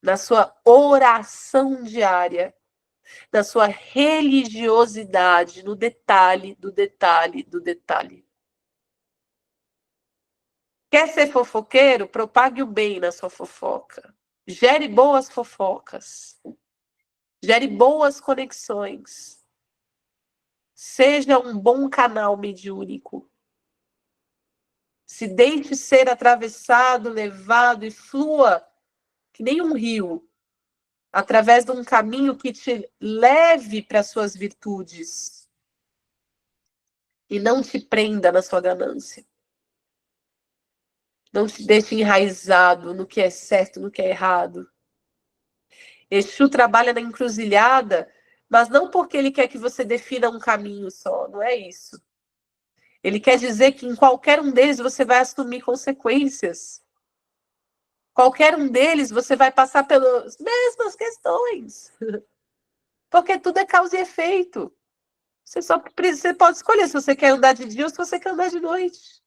Na sua oração diária, na sua religiosidade, no detalhe, do detalhe, do detalhe. Quer ser fofoqueiro? Propague o bem na sua fofoca. Gere boas fofocas. Gere boas conexões. Seja um bom canal mediúnico. Se deixe ser atravessado, levado e flua que nem um rio, através de um caminho que te leve para as suas virtudes e não te prenda na sua ganância. Não te deixe enraizado no que é certo, no que é errado. Exu trabalha na encruzilhada, mas não porque ele quer que você defina um caminho só, não é isso. Ele quer dizer que em qualquer um deles você vai assumir consequências. Qualquer um deles você vai passar pelas mesmas questões. Porque tudo é causa e efeito. Você pode escolher se você quer andar de dia ou se você quer andar de noite.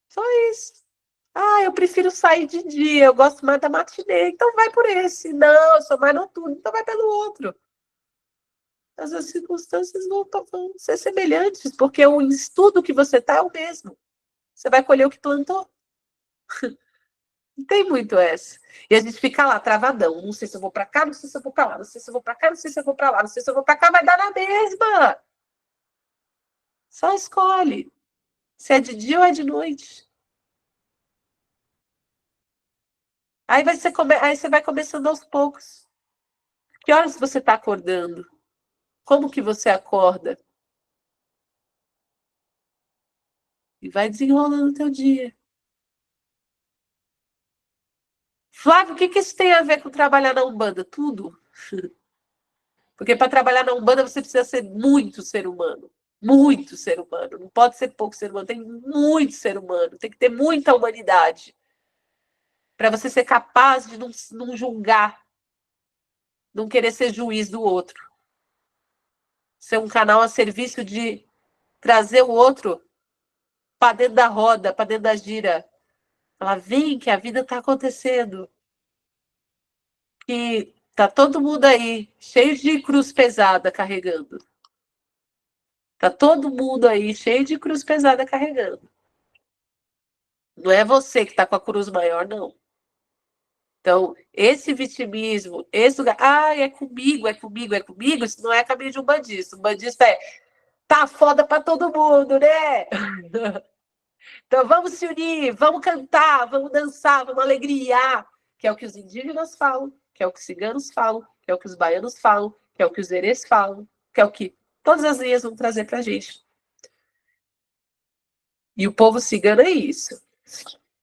Só isso. Ah, eu prefiro sair de dia, eu gosto mais da matinê, então vai por esse. Não, eu sou mais noturno, então vai pelo outro. As circunstâncias vão ser semelhantes, porque o estudo que você está é o mesmo. Você vai colher o que plantou. Não tem muito essa. E a gente fica lá, travadão. Não sei se eu vou para cá, não sei se eu vou para lá, não sei se eu vou para cá, não sei se eu vou para lá, não sei se eu vou para cá, vai dar na mesma. Só escolhe se é de dia ou é de noite. Aí você vai começando aos poucos. Que horas você está acordando? Como que você acorda? E vai desenrolando o teu dia. Flávio, o que isso tem a ver com trabalhar na Umbanda? Tudo. Porque para trabalhar na Umbanda você precisa ser muito ser humano. Muito ser humano. Não pode ser pouco ser humano. Tem muito ser humano. Tem que ter muita humanidade. Para você ser capaz de não julgar. Não querer ser juiz do outro. Ser um canal a serviço de trazer o outro para dentro da roda, para dentro da gira. Ela vem que a vida está acontecendo. Que tá todo mundo aí, cheio de cruz pesada carregando. Tá todo mundo aí, cheio de cruz pesada carregando. Não é você que tá com a cruz maior, não. Então, esse vitimismo, esse lugar, é comigo, é comigo, é comigo, isso não é caminho de um bandista. Um bandista tá foda pra todo mundo, né? Então, vamos se unir, vamos cantar, vamos dançar, vamos alegriar, que é o que os indígenas falam, que é o que os ciganos falam, que é o que os baianos falam, que é o que os herês falam, que é o que todas as linhas vão trazer pra gente. E o povo cigano é isso.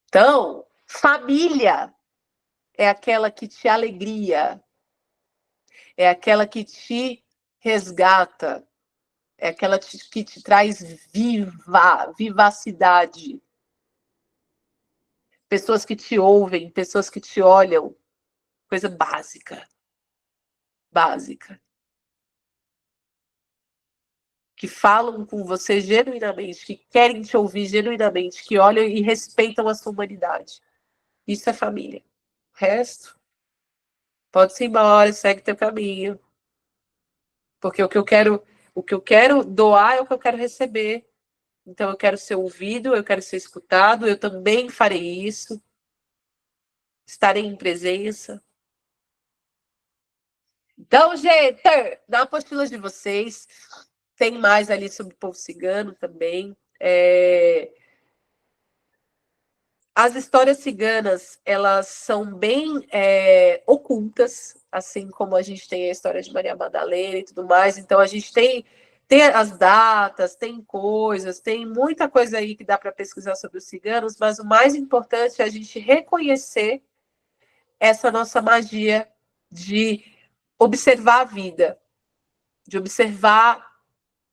Então, família é aquela que te alegria, é aquela que te resgata, é aquela que te traz vivacidade. Pessoas que te ouvem, pessoas que te olham, coisa básica, básica. Que falam com você genuinamente, que querem te ouvir genuinamente, que olham e respeitam a sua humanidade. Isso é família. O resto, pode ir embora, segue teu caminho. Porque o que eu quero doar é o que eu quero receber. Então eu quero ser ouvido, eu quero ser escutado, eu também farei isso. Estarei em presença. Então, gente, na apostila de vocês, tem mais ali sobre o povo cigano também. As histórias ciganas, elas são bem ocultas, assim como a gente tem a história de Maria Madalena e tudo mais. Então, a gente tem as datas, tem coisas, tem muita coisa aí que dá para pesquisar sobre os ciganos, mas o mais importante é a gente reconhecer essa nossa magia de observar a vida, de observar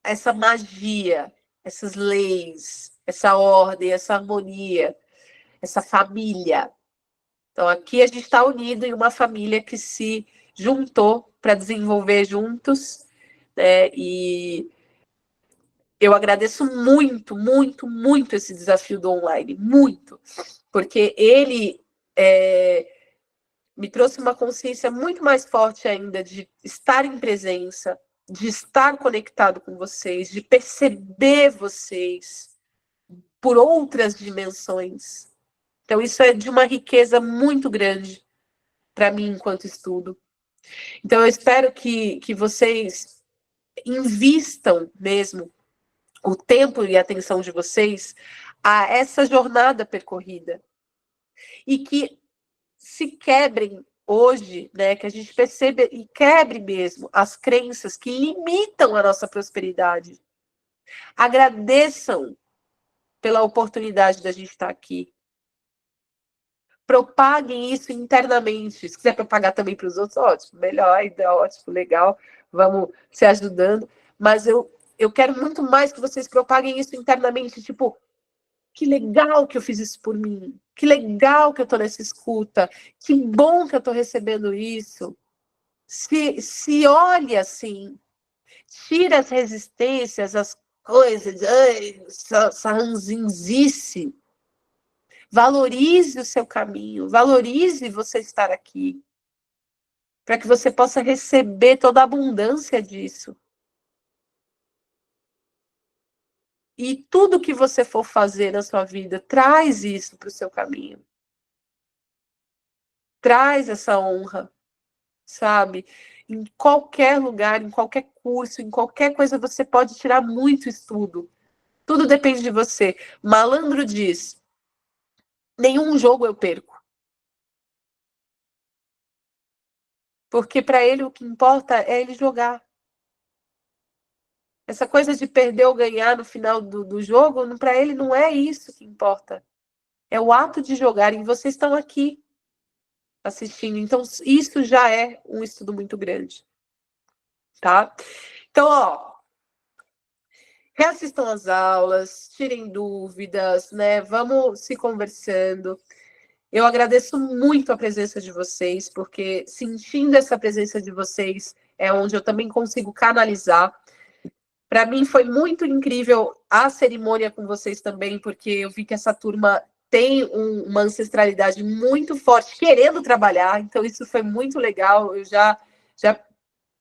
essa magia, essas leis, essa ordem, essa harmonia, essa família. Então, aqui a gente está unido em uma família que se juntou para desenvolver juntos, né? E eu agradeço muito, muito, muito esse desafio do online, muito, porque ele me trouxe uma consciência muito mais forte ainda de estar em presença, de estar conectado com vocês, de perceber vocês por outras dimensões. Então, isso é de uma riqueza muito grande para mim enquanto estudo. Então, eu espero que vocês invistam mesmo o tempo e a atenção de vocês a essa jornada percorrida. E que se quebrem hoje, né, que a gente perceba e quebre mesmo as crenças que limitam a nossa prosperidade. Agradeçam pela oportunidade da gente estar aqui. Propaguem isso internamente. Se quiser propagar também para os outros, ótimo, melhor, ainda ótimo, legal, vamos se ajudando. Mas eu quero muito mais que vocês propaguem isso internamente, tipo, que legal que eu fiz isso por mim, que legal que eu estou nessa escuta, que bom que eu estou recebendo isso. Se olhe assim, tira as resistências, as coisas, essa ranzinzice, Valorize o seu caminho, valorize você estar aqui, para que você possa receber toda a abundância disso. E tudo que você for fazer na sua vida, traz isso para o seu caminho. Traz essa honra, sabe? Em qualquer lugar, em qualquer curso, em qualquer coisa, você pode tirar muito estudo. Tudo depende de você. Malandro diz, nenhum jogo eu perco. Porque para ele o que importa é ele jogar. Essa coisa de perder ou ganhar no final do jogo, para ele não é isso que importa. É o ato de jogar. E vocês estão aqui assistindo. Então, isso já é um estudo muito grande. Tá? Então, ó, reassistam as aulas, tirem dúvidas, né? Vamos se conversando. Eu agradeço muito a presença de vocês, porque sentindo essa presença de vocês é onde eu também consigo canalizar. Para mim foi muito incrível a cerimônia com vocês também, porque eu vi que essa turma tem uma ancestralidade muito forte, querendo trabalhar, então isso foi muito legal. Eu já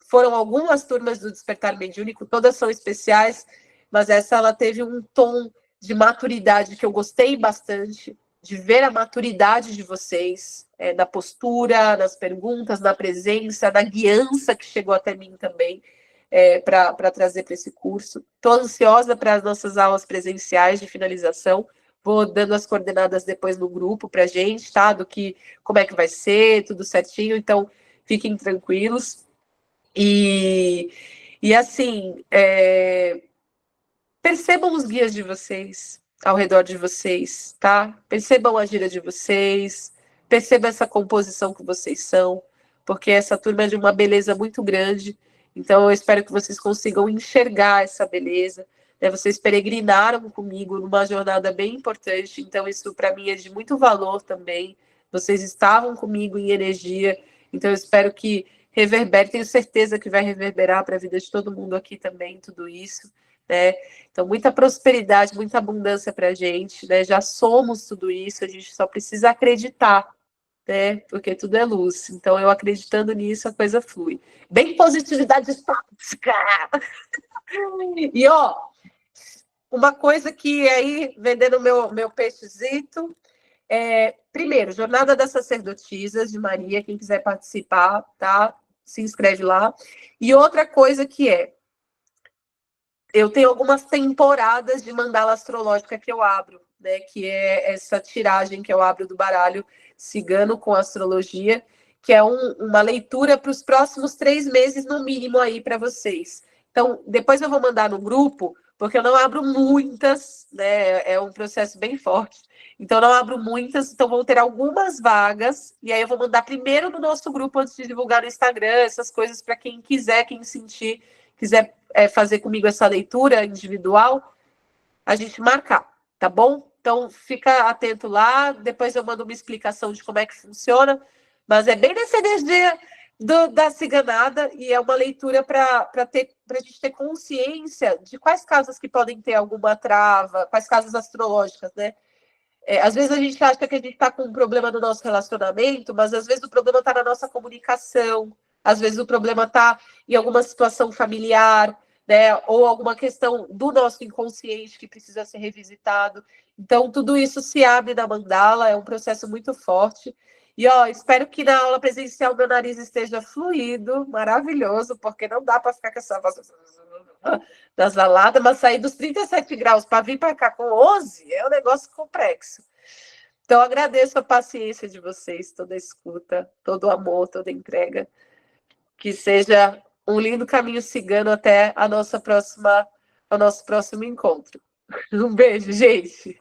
foram algumas turmas do Despertar Mediúnico, todas são especiais, mas essa ela teve um tom de maturidade que eu gostei bastante, de ver a maturidade de vocês, na postura, nas perguntas, na presença, na guiança que chegou até mim também, para trazer para esse curso. Estou ansiosa para as nossas aulas presenciais de finalização. Vou dando as coordenadas depois no grupo para a gente, tá? Como é que vai ser, tudo certinho. Então, fiquem tranquilos. E assim, percebam os guias de vocês, ao redor de vocês, tá? Percebam a gira de vocês, percebam essa composição que vocês são, porque essa turma é de uma beleza muito grande, então eu espero que vocês consigam enxergar essa beleza, né? Vocês peregrinaram comigo numa jornada bem importante, então isso para mim é de muito valor também, vocês estavam comigo em energia, então eu espero que reverbere, tenho certeza que vai reverberar para a vida de todo mundo aqui também, tudo isso, né? Então, muita prosperidade, muita abundância para a gente, né? Já somos tudo isso, a gente só precisa acreditar, né? Porque tudo é luz. Então, eu acreditando nisso, a coisa flui. Bem positividade tóxica! E, ó, uma coisa que aí, vendendo meu peixezito, primeiro, Jornada das Sacerdotisas de Maria, quem quiser participar, tá? Se inscreve lá. E outra coisa que eu tenho algumas temporadas de mandala astrológica que eu abro, né? Que é essa tiragem que eu abro do baralho cigano com astrologia, que é uma leitura para os próximos 3 meses, no mínimo, aí para vocês. Então, depois eu vou mandar no grupo, porque eu não abro muitas, né? É um processo bem forte. Então, eu não abro muitas, então vão ter algumas vagas, e aí eu vou mandar primeiro no nosso grupo antes de divulgar no Instagram, essas coisas para quem quiser, quem sentir, quiser fazer comigo essa leitura individual, a gente marcar, tá bom? Então, fica atento lá, depois eu mando uma explicação de como é que funciona, mas é bem nessa energia da ciganada, e é uma leitura para a gente ter consciência de quais casas que podem ter alguma trava, quais casas astrológicas, né? Às vezes a gente acha que a gente está com um problema no nosso relacionamento, mas às vezes o problema está na nossa comunicação, às vezes o problema está em alguma situação familiar, né? Ou alguma questão do nosso inconsciente que precisa ser revisitado. Então, tudo isso se abre na mandala, é um processo muito forte. E, ó, espero que na aula presencial meu nariz esteja fluido, maravilhoso, porque não dá para ficar com essa voz nasalada, mas sair dos 37 graus para vir para cá com 11 é um negócio complexo. Então, agradeço a paciência de vocês, toda a escuta, todo o amor, toda a entrega. Que seja um lindo caminho cigano até o nosso próximo encontro. Um beijo, gente!